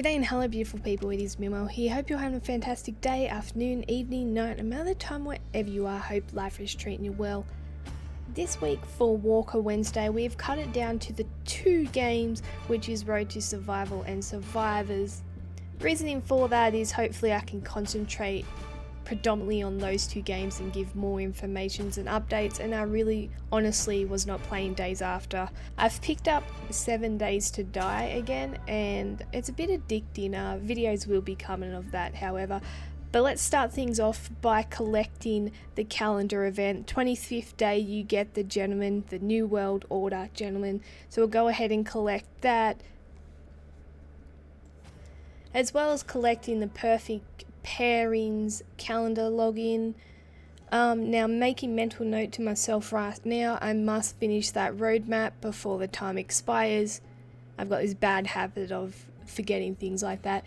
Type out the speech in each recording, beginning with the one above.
G'day and hello beautiful people, it is Mimo here. Hope you're having a fantastic day, afternoon, evening, night, no matter the time wherever you are. Hope life is treating you well. This week for Walker Wednesday we've cut it down to the 2 games, which is Road to Survival and Survivors. Reasoning for that is hopefully I can concentrate predominantly on those 2 games and give more informations and updates, and I really honestly was not playing days after. I've picked up 7 Days to Die again and it's a bit addicting. Videos will be coming of that however, but let's start things off by collecting the calendar event. 25th day you get the gentleman, the New World Order gentleman, so we'll go ahead and collect that, as well as collecting the perfect pairings calendar login. Now making mental note to myself right now, I must finish that roadmap before the time expires. I've got this bad habit of forgetting things like that.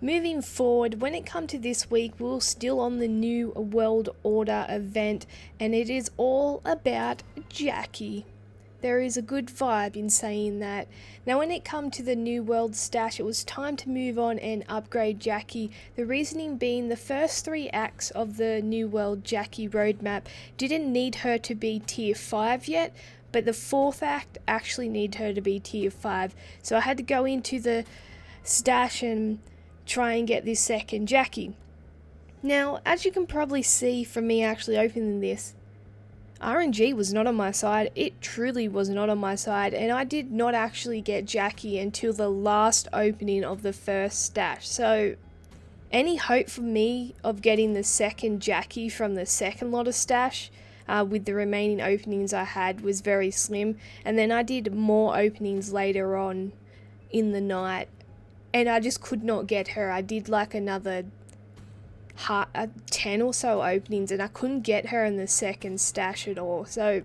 Moving forward, when it comes to this week, we're still on the New World Order event and it is all about Jackie. There is a good vibe in saying that. Now when it come to the New World stash, it was time to move on and upgrade Jackie. The reasoning being the first 3 acts of the New World Jackie roadmap didn't need her to be tier 5 yet, but the 4th act actually needed her to be tier 5. So I had to go into the stash and try and get this 2nd Jackie. Now as you can probably see from me actually opening this, RNG was not on my side. It truly was not on my side, and I did not actually get Jackie until the last opening of the first stash. So any hope for me of getting the 2nd Jackie from the 2nd lot of stash with the remaining openings I had was very slim. And then I did more openings later on in the night and I just could not get her. I did like another 10 or so openings and I couldn't get her in the 2nd stash at all. So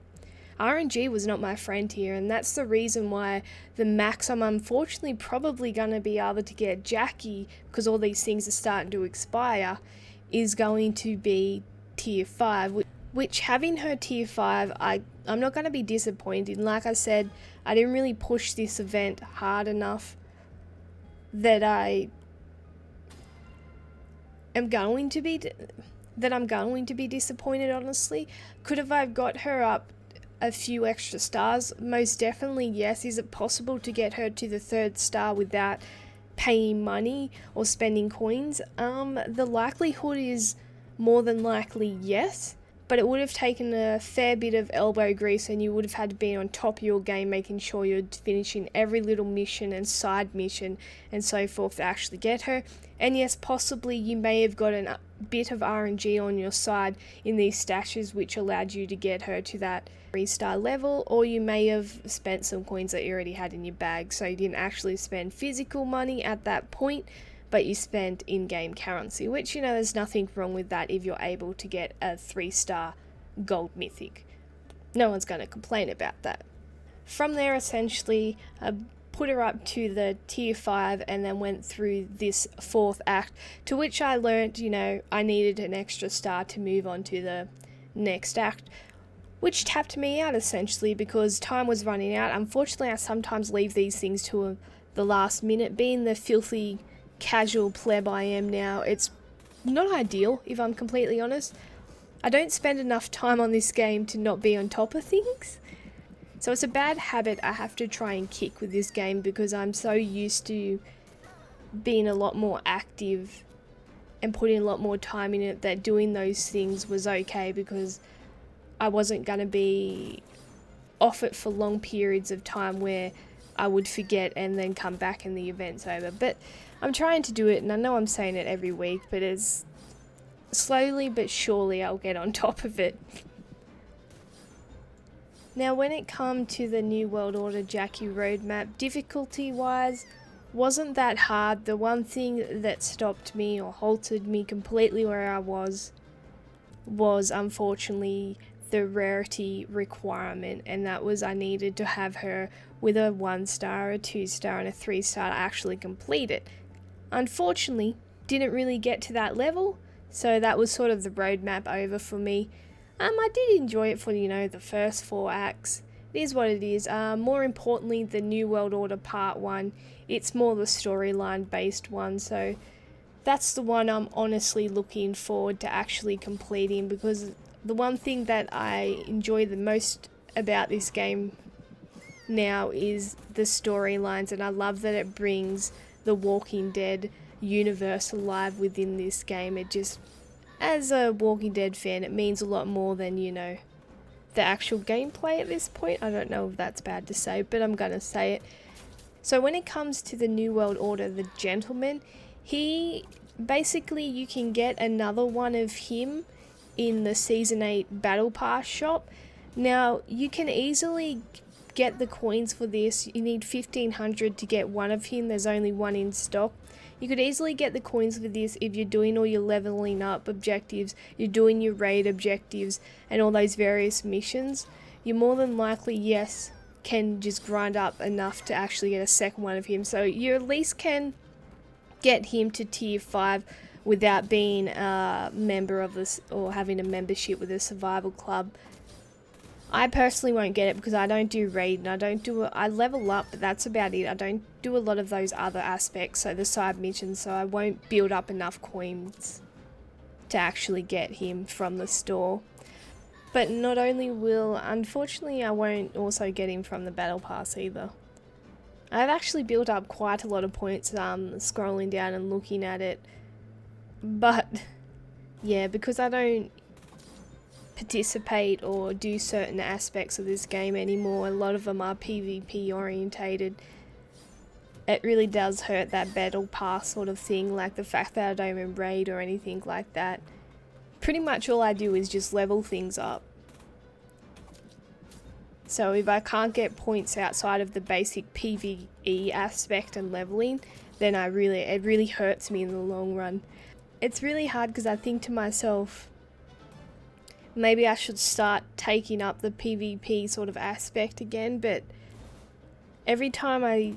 RNG was not my friend here, and that's the reason why the max I'm unfortunately probably going to be able to get Jackie, because all these things are starting to expire, is going to be tier 5, which having her tier 5, I'm not going to be disappointed. Like I said, I didn't really push this event hard enough that I'm going to be disappointed, honestly. Could have I got her up a few extra stars? Most definitely yes. Is it possible to get her to the 3rd star without paying money or spending coins? The likelihood is more than likely yes, but it would have taken a fair bit of elbow grease and you would have had to be on top of your game, making sure you're finishing every little mission and side mission and so forth to actually get her. And yes, possibly you may have got a bit of RNG on your side in these stashes which allowed you to get her to that 3-star level, or you may have spent some coins that you already had in your bag, so you didn't actually spend physical money at that point, but you spent in-game currency, which, you know, there's nothing wrong with that if you're able to get a 3-star gold mythic. No one's going to complain about that. From there, essentially, I put her up to the tier 5 and then went through this 4th act, to which I learnt, you know, I needed an extra star to move on to the next act, which tapped me out essentially because time was running out. Unfortunately, I sometimes leave these things to the last minute. Being the filthy casual pleb I am now, it's not ideal if I'm completely honest. I don't spend enough time on this game to not be on top of things, so it's a bad habit I have to try and kick with this game, because I'm so used to being a lot more active and putting a lot more time in it that doing those things was okay, because I wasn't going to be off it for long periods of time where I would forget and then come back and the event's over. But I'm trying to do it, and I know I'm saying it every week, but it's slowly but surely I'll get on top of it. Now when it come to the New World Order Jackie roadmap, difficulty wise wasn't that hard. The one thing that stopped me or halted me completely where I was unfortunately the rarity requirement, and that was I needed to have her with a 1-star, a 2-star and a 3-star to actually complete it. Unfortunately, didn't really get to that level, so that was sort of the roadmap over for me. I did enjoy it for, you know, the first 4 acts. it is what it is. More importantly, the New World Order Part 1, it's more the storyline based one, so that's the one I'm honestly looking forward to actually completing, because the one thing that I enjoy the most about this game now is the storylines, and I love that it brings the Walking Dead universe alive within this game. It just, as a Walking Dead fan, it means a lot more than, you know, the actual gameplay at this point. I don't know if that's bad to say, but I'm gonna say it. So when it comes to the New World Order, the Gentleman, he basically, you can get another one of him in the Season 8 Battle Pass shop. Now, you can easily get the coins for this. You need 1500 to get one of him. There's only one in stock. You could easily get the coins for this if you're doing all your leveling up objectives, you're doing your raid objectives, and all those various missions. You more than likely, yes, can just grind up enough to actually get a second one of him. So you at least can get him to tier 5 without being a member of this or having a membership with a survival club. I personally won't get it because I don't do raid and I level up, but that's about it. I don't do a lot of those other aspects, so the side missions, so I won't build up enough coins to actually get him from the store. But not only unfortunately I won't also get him from the battle pass either. I've actually built up quite a lot of points scrolling down and looking at it, but yeah, because I don't participate or do certain aspects of this game anymore, a lot of them are PvP orientated, it really does hurt that battle pass sort of thing, like the fact that I don't even raid or anything like that. Pretty much all I do is just level things up. So if I can't get points outside of the basic PvE aspect and leveling, then it really hurts me in the long run. It's really hard because I think to myself, maybe I should start taking up the PvP sort of aspect again, but every time I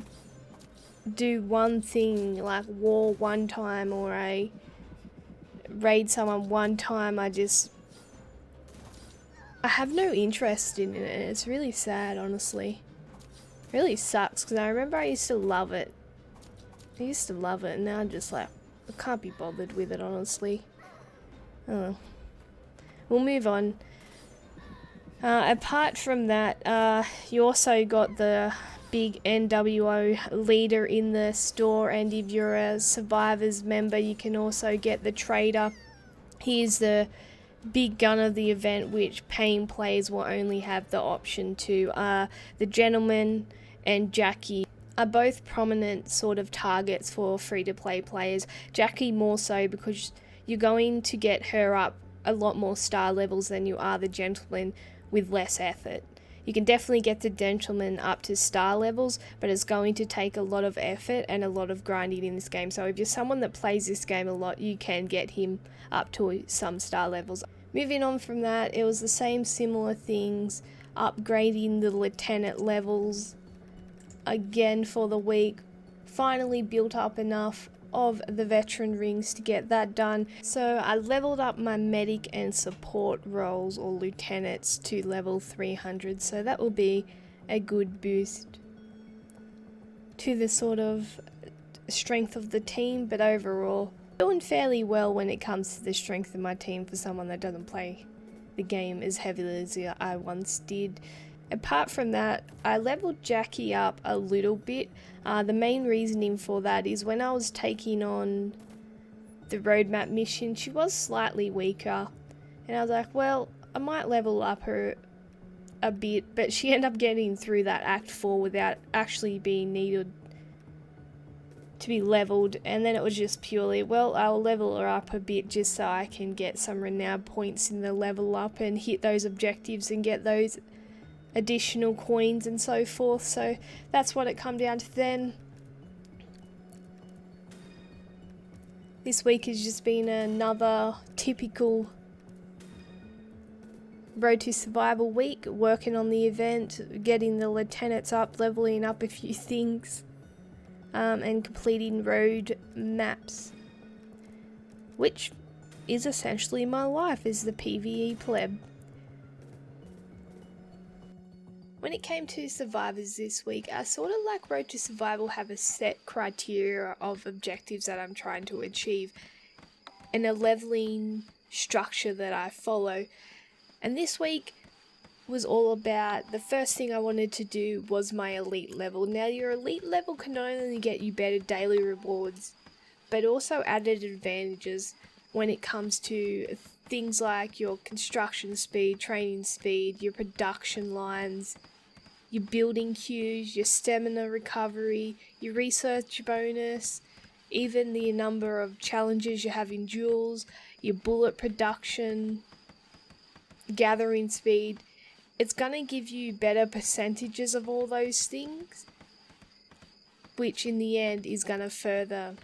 do one thing, like war one time or I raid someone one time, I have no interest in it, and it's really sad, honestly. It really sucks, because I remember I used to love it. And now I'm just like, I can't be bothered with it, honestly. Oh. We'll move on. Apart from that, you also got the big NWO leader in the store, and if you're a Survivors member, you can also get the trader. He's the big gun of the event, which paying players will only have the option to. The Gentleman and Jackie are both prominent sort of targets for free-to-play players. Jackie more so because you're going to get her up a lot more star levels than you are the Gentleman with less effort. You can definitely get the Gentleman up to star levels, but it's going to take a lot of effort and a lot of grinding in this game. So if you're someone that plays this game a lot, you can get him up to some star levels. Moving on from that, it was the same similar things, upgrading the lieutenant levels again for the week. Finally built up enough of the veteran rings to get that done. So I leveled up my medic and support roles or lieutenants to level 300, so that will be a good boost to the sort of strength of the team, but overall doing fairly well when it comes to the strength of my team for someone that doesn't play the game as heavily as I once did. Apart from that, I leveled Jackie up a little bit. The main reasoning for that is when I was taking on the roadmap mission, she was slightly weaker. And I was like, well, I might level up her a bit, but she ended up getting through that Act 4 without actually being needed to be leveled. And then it was just purely, well, I'll level her up a bit just so I can get some renown points in the level up and hit those objectives and get those additional coins and so forth. So that's what it come down to then. This week has just been another typical Road to Survival week, working on the event, getting the lieutenants up, leveling up a few things, and completing road maps, which is essentially my life as the PvE pleb. When it came to survivors this week, I sort of like Road to Survival have a set criteria of objectives that I'm trying to achieve and a leveling structure that I follow. And this week was all about, the first thing I wanted to do was my elite level. Now your elite level can not only get you better daily rewards, but also added advantages when it comes to things like your construction speed, training speed, your production lines, your building queues, your stamina recovery, your research bonus, even the number of challenges you have in duels, your bullet production, gathering speed. It's going to give you better percentages of all those things, which in the end is going to further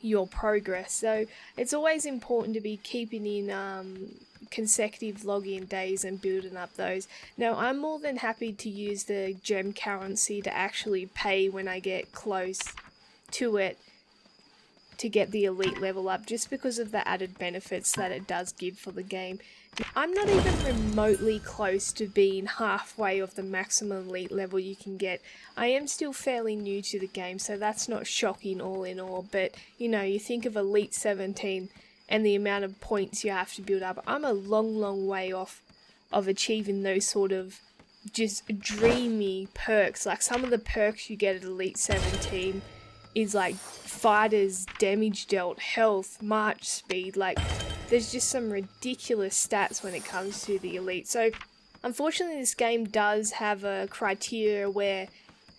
your progress. So it's always important to be keeping in consecutive login days and building up those. Now I'm more than happy to use the gem currency to actually pay when I get close to it to get the elite level up, just because of the added benefits that it does give for the game. I'm not even remotely close to being halfway of the maximum elite level you can get. I am still fairly new to the game, so that's not shocking all in all, but you know, you think of Elite 17 and the amount of points you have to build up. I'm a long way off of achieving those sort of just dreamy perks. Like some of the perks you get at Elite 17 is like fighters, damage dealt, health, march speed. Like there's just some ridiculous stats when it comes to the elite. So unfortunately this game does have a criteria where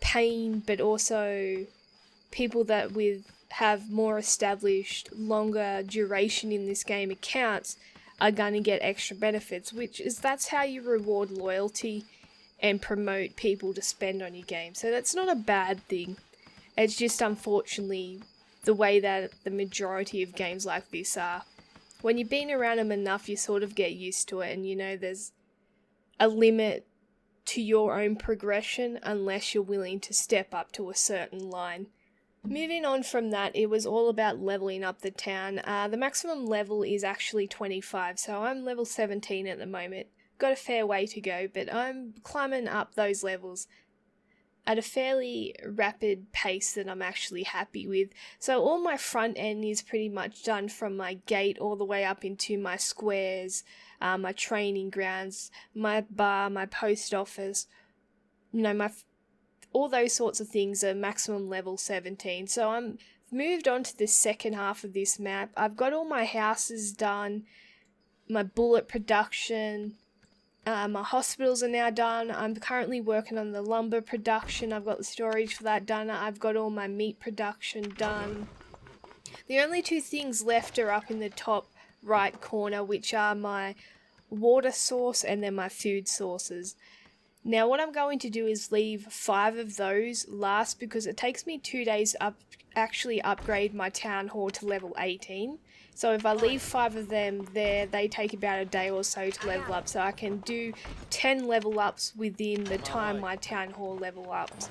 paying, but also people that have more established, longer duration in this game accounts are going to get extra benefits, that's how you reward loyalty and promote people to spend on your game. So that's not a bad thing. It's just unfortunately the way that the majority of games like this are. When you've been around them enough, you sort of get used to it, and you know there's a limit to your own progression unless you're willing to step up to a certain line. Moving on from that, it was all about leveling up the town. The maximum level is actually 25, so I'm level 17 at the moment. Got a fair way to go, but I'm climbing up those levels at a fairly rapid pace that I'm actually happy with. So all my front end is pretty much done, from my gate all the way up into my squares, my training grounds, my bar, my post office, you know, all those sorts of things are maximum level 17. So I'm moved on to the second half of this map. I've got all my houses done, my bullet production, my hospitals are now done. I'm currently working on the lumber production. I've got the storage for that done. I've got all my meat production done. The only two things left are up in the top right corner, which are my water source and then my food sources. Now what I'm going to do is leave 5 of those last, because it takes me 2 days to actually upgrade my town hall to level 18. So if I leave 5 of them there, they take about a day or so to level up. So I can do 10 level ups within the time my town hall level ups.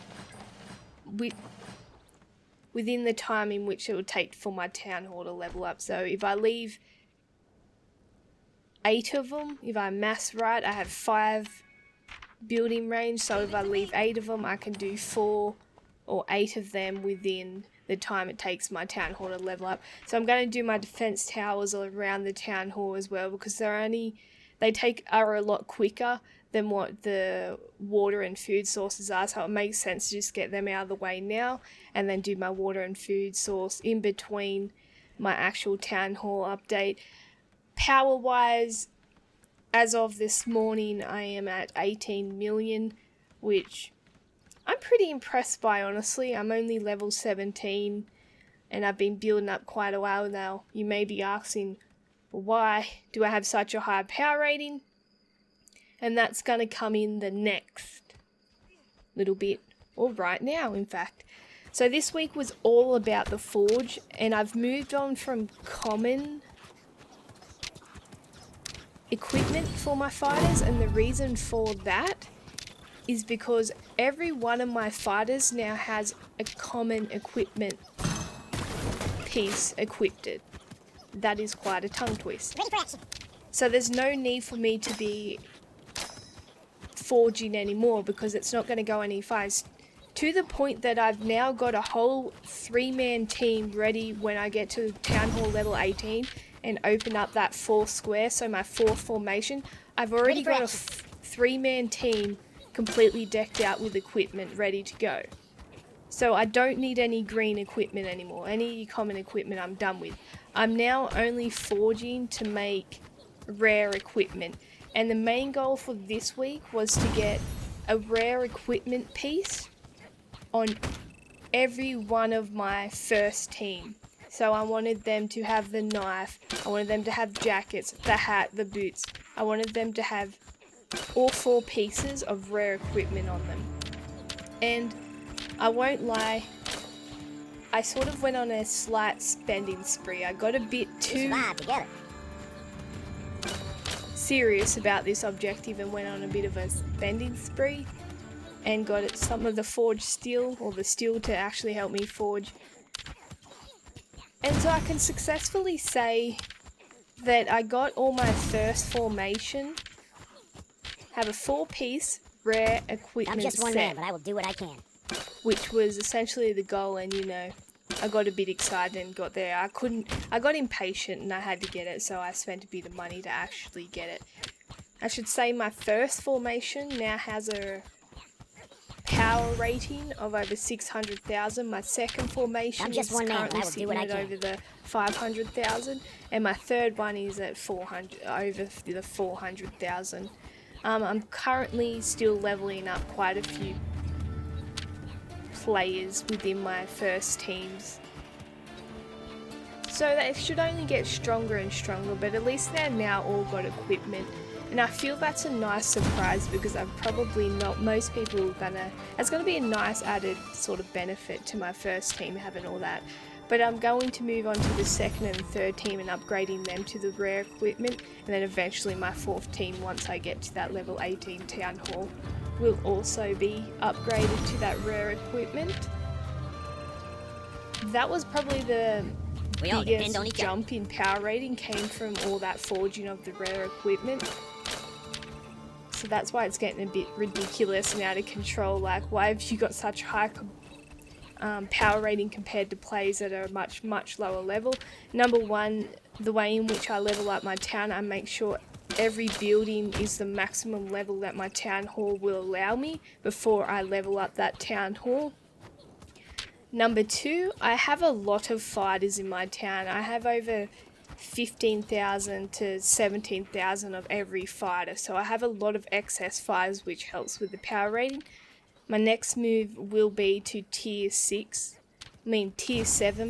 Within the time in which it would take for my town hall to level up. So if I leave 8 of them, if I mass right, I have 5 building range. So if I leave 8 of them, I can do 4 or 8 of them within the time it takes my town hall to level up. So I'm going to do my defense towers around the town hall as well, because are a lot quicker than what the water and food sources are. So it makes sense to just get them out of the way now and then do my water and food source in between my actual town hall update. Power wise, as of this morning, I am at 18 million, which I'm pretty impressed by, honestly. I'm only level 17 and I've been building up quite a while now. You may be asking, why do I have such a high power rating? And that's going to come in the next little bit, or right now in fact. So this week was all about the forge, and I've moved on from common equipment for my fighters, and the reason for that is because every one of my fighters now has a common equipment piece equipped. That is quite a tongue twist. So there's no need for me to be forging anymore because it's not going to go any fast. To the point that I've now got a whole 3-man team ready when I get to Town Hall level 18 and open up that 4th square, so my 4th formation. I've already got a 3-man team completely decked out with equipment ready to go. So I don't need any green equipment anymore. Any common equipment I'm done with. I'm now only forging to make rare equipment. And the main goal for this week was to get a rare equipment piece on every one of my first team. So I wanted them to have the knife, I wanted them to have jackets, the hat, the boots. I wanted them to have all 4 pieces of rare equipment on them. And I won't lie, I sort of went on a slight spending spree. I got a bit too serious about this objective and went on a bit of a spending spree and got some of the forged steel, or the steel to actually help me forge. And so I can successfully say that I got all my first formation, have a 4-piece rare equipment I'm just one set, man, but I will do what I can. which was essentially the goal. And you know, I got a bit excited and got there. I got impatient and I had to get it, so I spent a bit of money to actually get it. I should say my first formation now has a power rating of over 600,000. My second formation is currently sitting at over the 500,000, and my third one is at 400, over the 400,000. I'm currently still leveling up quite a few players within my first teams, so they should only get stronger and stronger, but at least they're now all got equipment. And I feel that's a nice surprise because I'm probably not, most people it's gonna be a nice added sort of benefit to my first team having all that. But I'm going to move on to the second and third team and upgrading them to the rare equipment, and then eventually my 4th team, once I get to that level 18 Town Hall, will also be upgraded to that rare equipment. That was probably the biggest jump in power rating, came from all that forging of the rare equipment. So that's why it's getting a bit ridiculous and out of control. Like, why have you got such high power rating compared to players that are much lower level? Number one, the way in which I level up my town, I make sure every building is the maximum level that my town hall will allow me before I level up that town hall. Number 2, I have a lot of fighters in my town. I have over 15,000 to 17,000 of every fighter, so I have a lot of excess fighters, which helps with the power rating. My next move will be to tier 7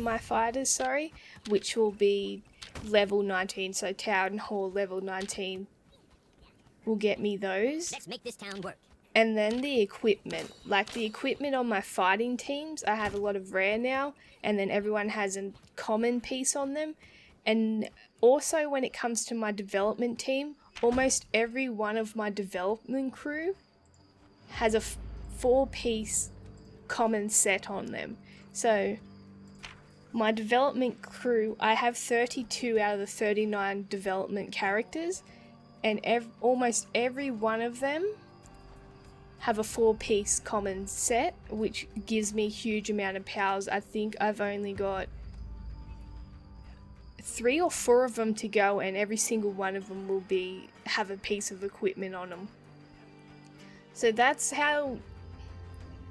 my fighters, sorry, which will be level 19, so Town Hall level 19 will get me those. Let's make this town work. And then the equipment, like the equipment on my fighting teams, I have a lot of rare now, and then everyone has a common piece on them. And also when it comes to my development team, almost every one of my development crew has a 4-piece common set on them. So my development crew, I have 32 out of the 39 development characters, and almost every one of them have a 4-piece common set, which gives me a huge amount of powers. I think I've only got 3 or 4 of them to go, and every single one of them will have a piece of equipment on them. So that's how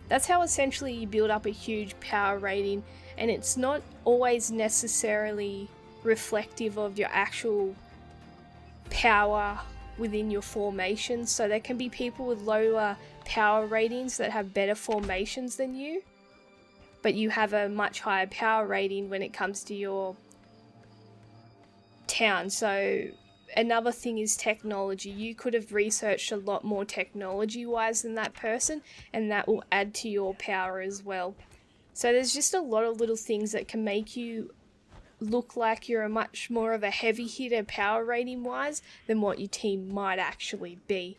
essentially you build up a huge power rating, and it's not always necessarily reflective of your actual power within your formation. So there can be people with lower power ratings that have better formations than you, but you have a much higher power rating when it comes to your town. So another thing is technology. You could have researched a lot more technology wise than that person, and that will add to your power as well. So there's just a lot of little things that can make you look like you're a much more of a heavy hitter power rating wise than what your team might actually be.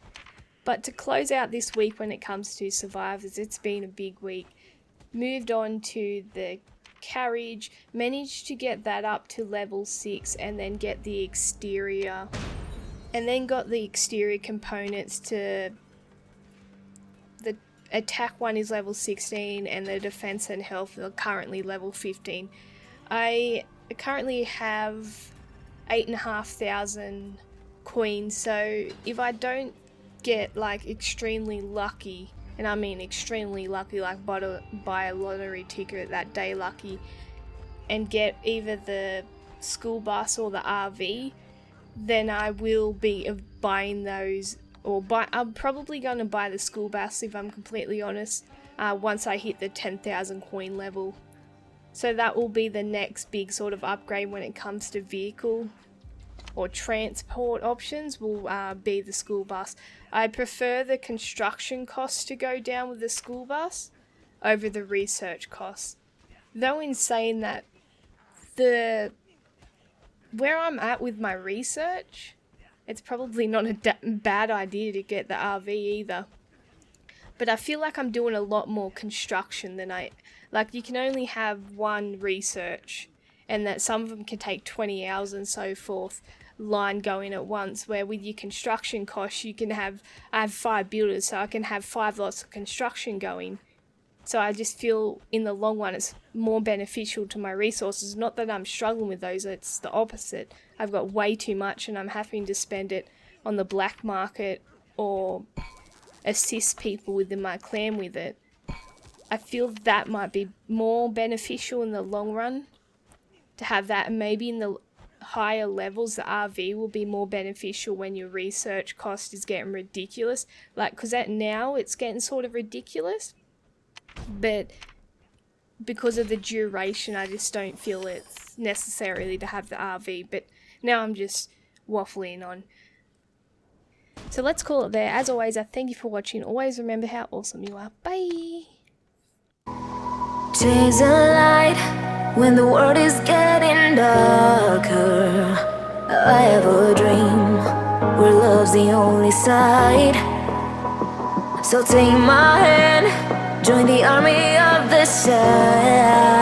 But to close out this week when it comes to survivors, it's been a big week. Moved on to the carriage, managed to get that up to level 6, and then get the exterior, and then got the exterior components to attack one is level 16 and the defense and health are currently level 15. I currently have 8,500 coins, so if I don't get like extremely lucky, and I mean extremely lucky, like buy a lottery ticket that day lucky, and get either the school bus or the RV, then I will be buying those, or I'm probably going to buy the school bus if I'm completely honest, once I hit the 10,000 coin level. So that will be the next big sort of upgrade when it comes to vehicle or transport options, will be the school bus. I prefer the construction costs to go down with the school bus over the research costs. Though in saying that, where I'm at with my research, it's probably not a bad idea to get the RV either. But I feel like I'm doing a lot more construction than like you can only have one research, and that some of them can take 20 hours and so forth, line going at once, where with your construction costs you can I have 5 builders, so I can have 5 lots of construction going. So I just feel in the long run it's more beneficial to my resources. Not that I'm struggling with those, it's the opposite. I've got way too much and I'm having to spend it on the black market or assist people within my clan with it. I feel that might be more beneficial in the long run to have that, and maybe in the higher levels the RV will be more beneficial when your research cost is getting ridiculous. Like, because now it's getting sort of ridiculous, but because of the duration I just don't feel it's necessarily to have the RV. But now I'm just waffling on. So let's call it there. As always, I thank you for watching. Always remember how awesome you are. Bye! Chase a light when the world is getting darker. I have a dream where love's the only side. So take my hand, join the army of the shadow.